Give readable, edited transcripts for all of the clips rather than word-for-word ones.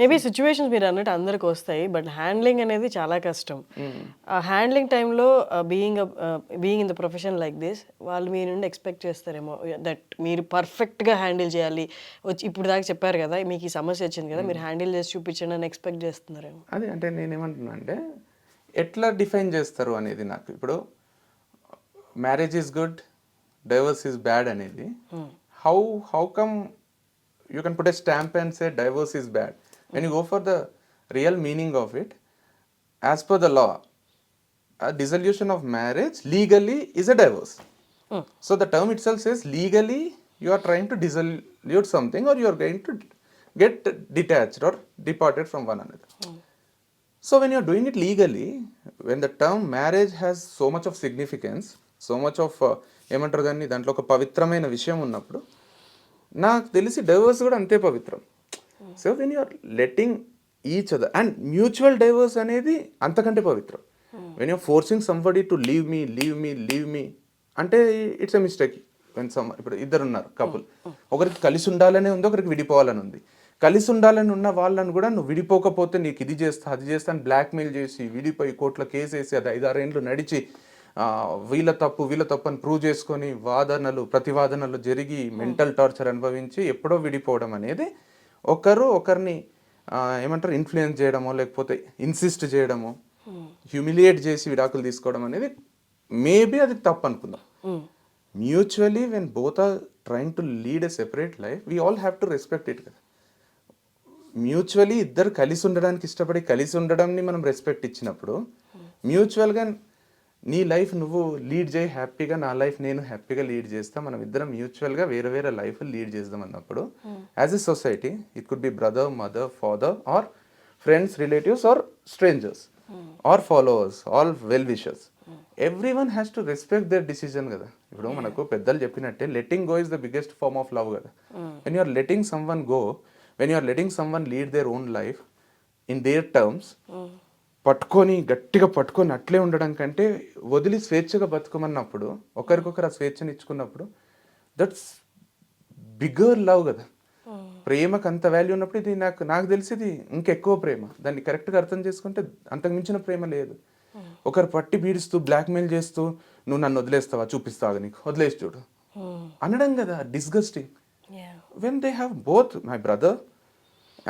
Maybe situations మీరు అన్నట్టు అందరికి వస్తాయి. బట్ హ్యాండ్లింగ్ అనేది చాలా కష్టం. ఆ హ్యాండ్లింగ్ టైంలో being in the profession like this వాళ్ళు మీ నుండి ఎక్స్పెక్ట్ చేస్తారేమో దట్ మీరు పర్ఫెక్ట్‌గా హ్యాండిల్ చేయాలి. వచ్చి ఇప్పుడు దాకా చెప్పారు కదా! మీకు ఈ సమస్య వచ్చింది కదా! మీరు హ్యాండిల్ చేసి చూపించండి అని ఎక్స్పెక్ట్ చేస్తున్నారేమో. అదే అంటే నేనేమంటున్నా అంటే ఎట్లా డిఫైన్ చేస్తారు అనేది నాకు ఇప్పుడు marriage is good, divorce is bad అనేది how come you can put a stamp and say divorce is bad. When you go for the real meaning of it, as per the law, a dissolution of marriage legally is a divorce. So the term itself says legally you are trying to dissolve something or you are going to get detached or departed from one another. So when you are doing it legally, when the term marriage has so much of significance, so much of ఏమంటారు దాన్ని దాంట్లో ఒక పవిత్రమైన విషయం ఉన్నప్పుడు నాకు తెలిసి divorce కూడా అంతే పవిత్రం. So when you're letting each other and mutual divorce అనేది అంతకంటే పవిత్రం. When you're forcing somebody to leave me అంటే ఇట్స్ ఎ మిస్టేక్. వెన్ ఇప్పుడు ఇద్దరు ఉన్నారు కపుల్, ఒకరికి కలిసి ఉండాలనే ఉంది, ఒకరికి విడిపోవాలని ఉంది. కలిసి ఉండాలని ఉన్న వాళ్ళని కూడా నువ్వు విడిపోకపోతే నీకు ఇది చేస్తా అది చేస్తా అని బ్లాక్మెయిల్ చేసి విడిపోయి కోర్టులో కేసు వేసి అది 5-6 ఏళ్ళు నడిచి వీళ్ళ తప్పు అని ప్రూవ్ చేసుకొని ప్రతివాదనలు జరిగి మెంటల్ టార్చర్ అనుభవించి ఎప్పుడో విడిపోవడం అనేది ఒకరిని ఏమంటారు ఇన్ఫ్లుయెన్స్ చేయడమో లేకపోతే ఇన్సిస్ట్ చేయడమో హ్యూమిలియేట్ చేసి విడాకులు తీసుకోవడం అనేది మేబీ అది తప్పు అనుకుందాం. Mutually when both are trying to lead a separate life we all have to respect it కదా. మ్యూచువలీ ఇద్దరు కలిసి ఉండడానికి ఇష్టపడి కలిసి ఉండడంని మనం రెస్పెక్ట్ ఇచ్చినప్పుడు మ్యూచువల్గా నీ లైఫ్ నువ్వు లీడ్ చేయి హ్యాపీగా, నా లైఫ్ నేను హ్యాపీగా లీడ్ చేస్తా, మనం ఇద్దరం మ్యూచువల్గా వేరే లైఫ్ లీడ్ చేద్దాం అన్నప్పుడు as a society it could be brother, mother, father or friends, relatives or strangers or followers all well wishers, everyone has to respect their decision కదా. ఇప్పుడు మనకు పెద్దలు చెప్పినట్టే letting go is the biggest form of love కదా. When you are letting someone go, when you are letting someone lead their own life in their terms, గట్టిగా పట్టుకొని అట్లే ఉండడం కంటే వదిలి స్వేచ్ఛగా బతుకోమన్నప్పుడు ఒకరికొకరు ఆ స్వేచ్ఛను ఇచ్చుకున్నప్పుడు దట్స్ బిగ్గర్ లవ్ కదా. ప్రేమకు అంత వాల్యూ ఉన్నప్పుడు ఇది నాకు తెలిసి ఇది ఇంకెక్కువ ప్రేమ. దాన్ని కరెక్ట్గా అర్థం చేసుకుంటే అంతకు మించిన ప్రేమ లేదు. ఒకరు పట్టి పీడిస్తూ బ్లాక్మెయిల్ చేస్తూ నువ్వు నన్ను వదిలేస్తావా, చూపిస్తావా నీకు, వదిలేసి చూడు అనడం కదా disgusting. When they have both my brother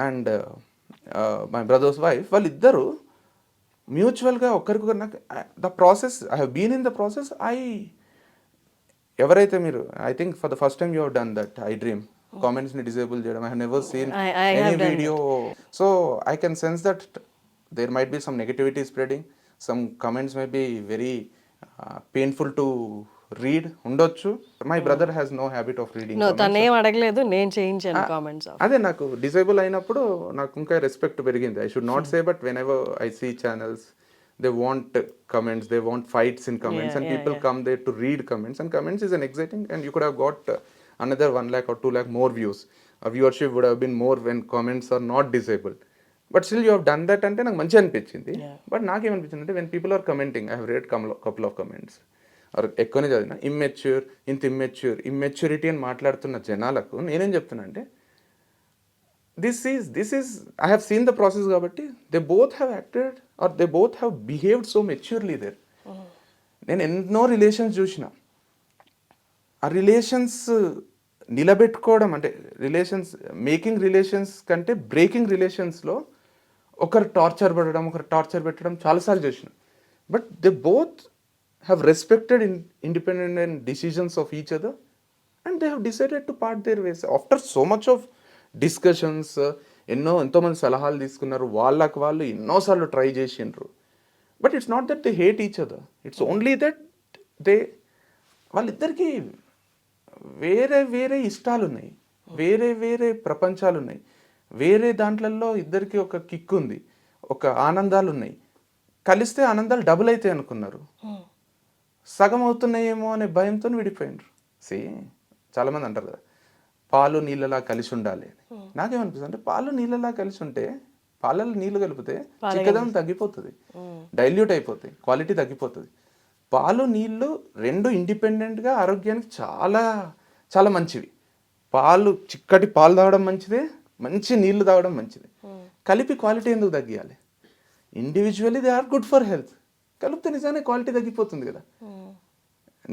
and my brother's wife వాళ్ళిద్దరూ మ్యూచువల్గా ఒకరికొకరు నాకు the process I have been in the process. ఎవరైతే మీరు I think for the first time you have done that I dream కామెంట్స్ని disable చేయడం. I have never seen any video. So I can sense that there might be some negativity spreading, some comments may be very painful to read ఉండొచ్చు. My brother has no habit of reading. తనేం అడగలేదు, నేను చేయించాను comments. అదే నాకు disable అయినప్పుడు నాకు ఇంకా రెస్పెక్ట్ పెరిగింది. I should not say, but whenever I see channels they want comments, they want fights in comments, and people come there to read comments, and comments is an exciting, and you could have got another 1 lakh or 2 lakh more views. Our viewership would have been more when comments are not disabled, but still you have done that ante నాకు మంచి అనిపించింది. But నాకేమనిపించింది అంటే when people are commenting, I have read couple of comments or ఎక్కువనే చదివిన immaturity అని మాట్లాడుతున్న జనాలకు నేనేం చెప్తున్నా అంటే this is I have seen the process kabatti they both have acted or they both have behaved so maturely there. నేను ఎన్నో రిలేషన్స్ చూసిన, ఆ రిలేషన్స్ నిలబెట్టుకోవడం అంటే మేకింగ్ రిలేషన్స్ కంటే బ్రేకింగ్ రిలేషన్స్లో ఒకరు టార్చర్ పెట్టడం చాలాసార్లు చూసిన. But they both have respected independent decisions of each other and they have decided to part their ways after so much of discussions. ఎంతోమంది సలహాలు తీసుకున్నారు, వాళ్ళకు వాళ్ళు ఎన్నోసార్లు ట్రై చేసిండ్రు. But it's not that they hate each other, it's only that వాళ్ళిద్దరికీ వేరే ఇష్టాలు ఉన్నాయి, వేరే ప్రపంచాలు ఉన్నాయి, వేరే దాంట్లలో ఇద్దరికి ఒక కిక్ ఉంది, ఒక ఆనందాలు ఉన్నాయి. కలిస్తే ఆనందాలు డబుల్ అవుతాయి అనుకున్నారు, సగం అవుతున్నాయేమో అనే భయంతో విడిపోయినరు. చాలామంది అంటారు కదా పాలు నీళ్ళలా కలిసి ఉండాలి అని. నాకేమనిపిస్తుంది అంటే పాలు నీళ్ళలా కలిసి ఉంటే పాలలో నీళ్లు కలిపితే చిక్కదనం తగ్గిపోతుంది, డైల్యూట్ అయిపోతాయి, క్వాలిటీ తగ్గిపోతుంది. పాలు నీళ్ళు రెండు ఇండిపెండెంట్గా ఆరోగ్యానికి చాలా చాలా మంచివి. చిక్కటి పాలు తాగడం మంచిదే, మంచి నీళ్లు తాగడం మంచిది. కలిపి క్వాలిటీ ఎందుకు తగ్గియాలి? Individually they are good for health. కలిపితే నిజానే క్వాలిటీ తగ్గిపోతుంది కదా.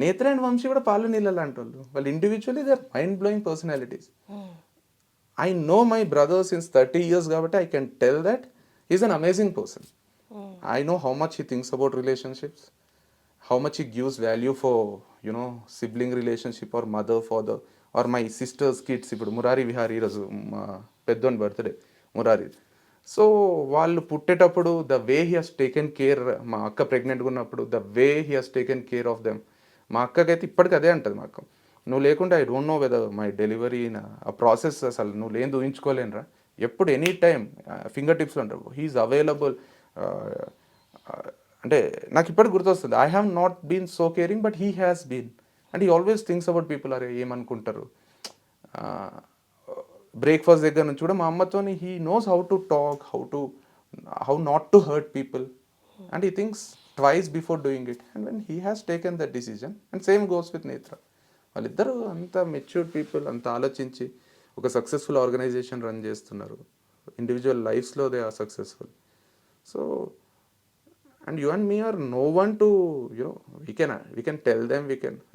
నేత్ర అండ్ వంశీ కూడా పాలు నీళ్ళ లాంటి వాళ్ళు individually they are mind blowing personalities. I know my brother since 30 years కాబట్టి I can tell that he's an amazing person. I know how much he thinks about relationships, how much he gives value for, you know, sibling relationship or mother, father or my sister's kids. ఇప్పుడు మురారి విహారీ ఈరోజు మా పెద్దోని birthday Murari. So వాళ్ళు పుట్టేటప్పుడు the way he has taken care, మా అక్క ప్రెగ్నెంట్గా ఉన్నప్పుడు the way he has taken care of them. మా అక్కకైతే ఇప్పటికీ అదే అంటుంది మా అక్క, నువ్వు లేకుంటే I don't know whether my delivery ఆ ప్రాసెస్ అసలు నువ్వు లేని ఊహించుకోలేనురా. ఎప్పుడు ఎనీ టైం ఫింగర్ టిప్స్లో ఉంటారు, హీఈస్ అవైలబుల్. అంటే నాకు ఇప్పటికి గుర్తొస్తుంది, I have not been so caring but he has been. And he always thinks about people, అరే ఏమనుకుంటారు. బ్రేక్ఫాస్ట్ దగ్గర నుంచి కూడా మా అమ్మతోని he knows how to talk, how not to hurt people. And he thinks twice before doing it. And when he has taken that decision and same goes with Netra. వాళ్ళిద్దరూ అంత matured people, అంత ఆలోచించి ఒక సక్సెస్ఫుల్ ఆర్గనైజేషన్ రన్ చేస్తున్నారు. Individual లైఫ్స్లో they are successful. So and you and me are no one to you know we can tell them,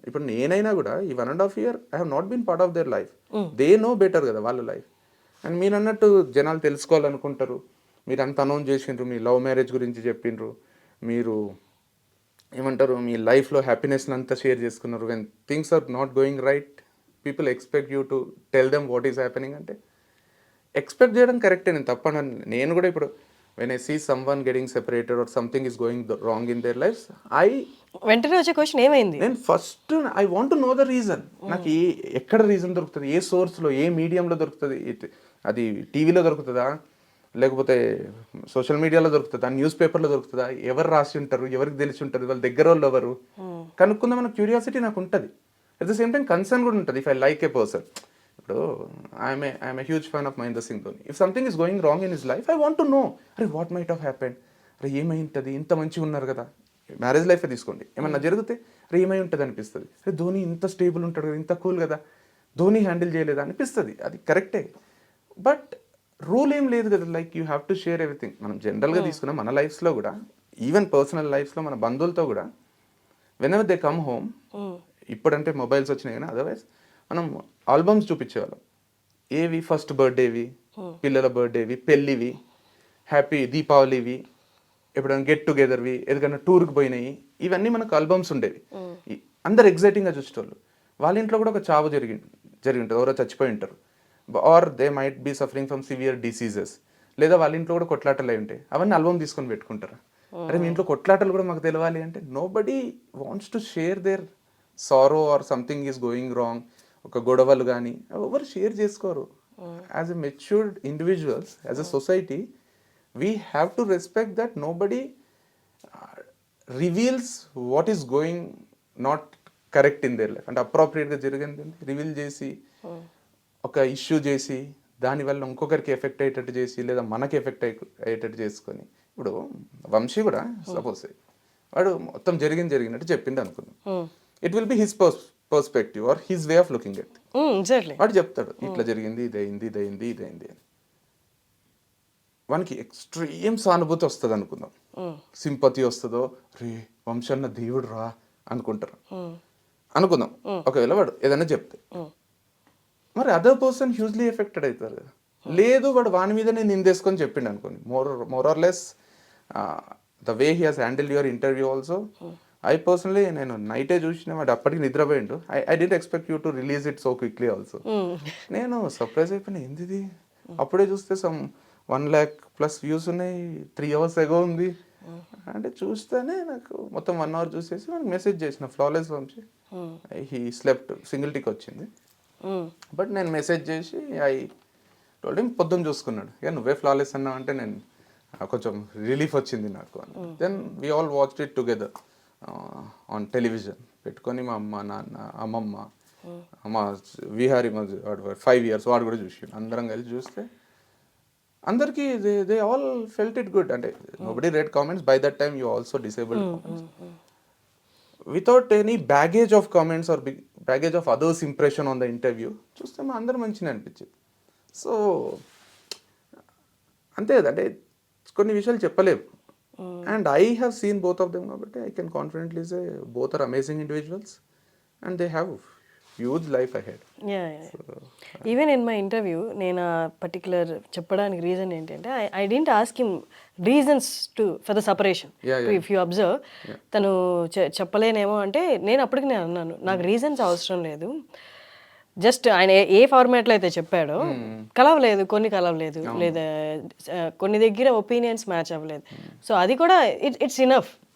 ఇప్పుడు నేనైనా కూడా ఈ 1.5 year I have not been part of their life. They know better కదా వాళ్ళ life. And మీరు అన్నట్టు జనాలు తెలుసుకోవాలనుకుంటారు. మీరు అంత అనౌన్స్ చేసిండ్రు, మీ లవ్ మ్యారేజ్ గురించి చెప్పిండ్రు, మీరు ఏమంటారు మీ లైఫ్లో హ్యాపీనెస్ని అంతా షేర్ చేసుకున్నారు. When things are not going right people expect you to tell them what is happening. అంటే ఎక్స్పెక్ట్ చేయడం కరెక్టే, నేను తప్పనని. నేను కూడా ఇప్పుడు when I see someone getting separated or something is going wrong in their life, వెంటనే వచ్చే క్వశ్చన్ ఏమైంది, నేను first I want to know the reason. నాకు ఎక్కడ రీజన్ దొరుకుతుంది, ఏ సోర్స్లో, ఏ మీడియంలో దొరుకుతుంది, అది టీవీలో దొరుకుతుందా, లేకపోతే సోషల్ మీడియాలో దొరుకుతుందా, న్యూస్ పేపర్లో దొరుకుతుందా, ఎవరు రాసి ఉంటారు, ఎవరికి తెలిసి ఉంటుంది, వాళ్ళ దగ్గర వాళ్ళు ఎవరు కనుక్కుందామన్న క్యూరియాసిటీ నాకు ఉంటుంది. At the same time concern కూడా ఉంటుంది. If I like a person, ఇప్పుడు I'm a huge fan of Mahendra Singh Dhoni. If something is going wrong in his life I want to know, అరే వాట్ మైట్ హావ్ హ్యాపెండ్, అరే ఏమై ఉంటుంది, ఇంత మంచిగా ఉన్నారు కదా. మ్యారేజ్ లైఫే తీసుకోండి, ఏమన్నా జరిగితే అరే ఏమై ఉంటుంది అనిపిస్తుంది. అరే ధోని ఇంత స్టేబుల్ ఉంటాడు కదా, ఇంత కూల్ కదా, ధోని హ్యాండిల్ చేయలేదా అనిపిస్తుంది. అది కరెక్టే, బట్ రూల్ ఏం లేదు కదా. Like you have to share everything. మనం జనరల్గా తీసుకున్నాం మన లైఫ్స్లో కూడా, ఈవెన్ పర్సనల్ లైఫ్స్లో మన బంధువులతో కూడా when ever they come home, ఇప్పుడంటే మొబైల్స్ వచ్చినాయి కానీ అదర్వైజ్ మనం ఆల్బమ్స్ చూపించేవాళ్ళం. ఏవి ఫస్ట్ బర్త్డేవి, పిల్లల బర్త్డేవి, పెళ్ళివి, హ్యాపీ దీపావళివి, ఎప్పుడైనా గెట్ టుగెదర్వి, ఏదైనా టూర్కి పోయినాయి, ఇవన్నీ మనకు ఆల్బమ్స్ ఉండేవి. అందరు ఎగ్జైటింగ్గా చూసేటోళ్ళు. వాళ్ళ ఇంట్లో కూడా ఒక చావు జరిగి ఉంటుంది, ఎవరో చచ్చిపోయి ఉంటారు, or they might be suffering from severe diseases, లేదా వాళ్ళ ఇంట్లో కూడా కొట్లాటలు అయి ఉంటాయి. అవన్నీ ఆల్బమ్ తీసుకొని పెట్టుకుంటారు. అరే మీ ఇంట్లో కొట్లాటలు కూడా మాకు తెలియాలి అంటే nobody wants to share their sorrow or something is going wrong. ఒక గొడవలు కానీ ఎవరు షేర్ చేసుకోరు. As a matured individuals, as a society, we have to respect that nobody reveals what is going not correct in their life. అంటే అప్రోప్రియేట్గా జరిగింది reveal చేసి, ఒక ఇష్యూ చేసి, దానివల్ల ఇంకొకరికి ఎఫెక్ట్ అయ్యేటట్టు చేసి, లేదా మనకి ఎఫెక్ట్ అయ్యేటట్టు చేసుకొని. ఇప్పుడు వంశీ కూడా సపోజ్ వాడు మొత్తం జరిగినట్టు చెప్పింది అనుకుందాం, it will be his perspective are his way of looking at. వాడు చెప్తాడు ఇట్లా జరిగింది, ఇదైంది అని. వానికి ఎక్స్ట్రీమ్ సానుభూతి వస్తుంది అనుకుందాం, సింపతి వస్తుందో, రే వంశన్న దేవుడు రా అనుకుంటారు అనుకుందాం. ఒకవేళ వాడు ఏదైనా చెప్తే మరి అదర్ పర్సన్ హ్యూజ్లీ ఎఫెక్టెడ్ అవుతారు కదా. లేదు వాడు వాని మీద నేను నిందేసుకొని చెప్పిండు అనుకోండి, more or less the way he has handled your interview also. I personally నేను నైటే చూసిన, వాడు అప్పటికి నిద్రపోయిండు. I didn't expect you to release it so quickly also. నేను సర్ప్రైజ్ అయిపోయినా, ఏంది అప్పుడే చూస్తే సమ్ 1 lakh+ వ్యూస్ ఉన్నాయి, 3 hours ago ఉంది అంటే. చూస్తేనే నాకు మొత్తం 1 hour చూసేసి మనకి మెసేజ్ చేసిన flawless Vamshi, he slept, single tick వచ్చింది. బట్ నేను మెసేజ్ చేసి ఐ టోల్డ్ హిమ్, పొద్దున్న చూసుకున్నాడు, ఇక నువ్వే ఫ్లాలెస్ అన్నావు అంటే నేను కొంచెం రిలీఫ్ వచ్చింది నాకు అని. Then we all watched it together on television పెట్టుకొని. మా అమ్మ, నాన్న, అమ్మమ్మ, మా విహారీ వాడు 5 years వాడు కూడా చూసి, అందరం కలిసి చూస్తే అందరికీ they all felt it good. అంటే nobody read comments. By that time you also disabled comments without any baggage of comments or baggage of others' impression on the interview. చూస్తే మా అందరూ మంచిగా అనిపించింది. సో అంతే కదా, అంటే కొన్ని విషయాలు చెప్పలేము. And I have seen both of them కాబట్టి I can confidently say both are amazing individuals and they have huge life ahead. Even in my interview నేను పర్టికులర్ చెప్పడానికి రీజన్ ఏంటంటే I didn't ask him reasons for the separation. If you observe, తను చెప్పలేనేమో అంటే నేను అప్పటికి నేను అన్నాను, నాకు రీజన్స్ అవసరం లేదు, జస్ట్ ఆయన ఏ ఫార్మాట్లో అయితే చెప్పాడో కలవలేదు, కొన్ని కలవలేదు, లేదా కొన్ని దగ్గర ఒపీనియన్స్ మ్యాచ్ అవ్వలేదు, సో అది కూడా ఇట్స్ ఇనఫ్.